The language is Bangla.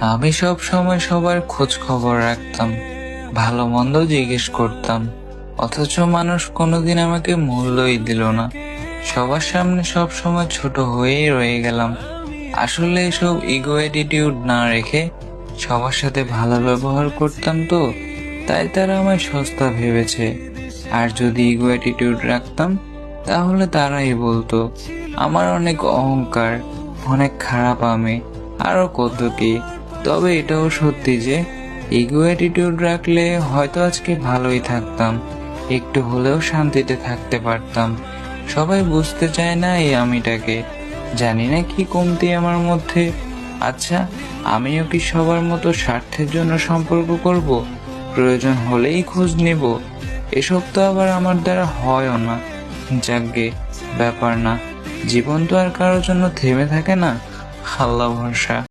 আমি সব সময় সবার খোঁজ খবর রাখতাম, ভালো মন্দ জিজ্ঞেস করতাম, অথচ মানুষ কোনোদিন আমাকে মূল্যই দিল না। সবার সামনে সব সময় ছোট হয়েই রয়ে গেলাম। আসলে এসব ইগো অ্যাটিটিউড না রেখে সবার সাথে ভালো ব্যবহার করতাম তো, তাই তারা আমায় সস্তা ভেবেছে। আর যদি ইগো অ্যাটিটিউড রাখতাম তাহলে তারাই বলতো আমার অনেক অহংকার, অনেক খারাপ আমি, আরো কত কি। তবে এটাও সত্যি যে ইগো অ্যাটিটিউড রাখলে হয়তো আজকে ভালোই থাকতাম, একটু হলেও শান্তিতে থাকতে পারতাম। সবাই বুঝতে চায় না এই আমিটাকে। জানি না কি কমতি আমার মধ্যে। আচ্ছা, আমিও কি সবার মতো স্বার্থের জন্য সম্পর্ক করব, প্রয়োজন হলেই খোঁজ নিব? এসব তো আবার আমার দ্বারা হয়ও না। যাকগে, ব্যাপার না। জীবন তো আর কারোর জন্য থেমে থাকে না। আল্লাহ ভরসা।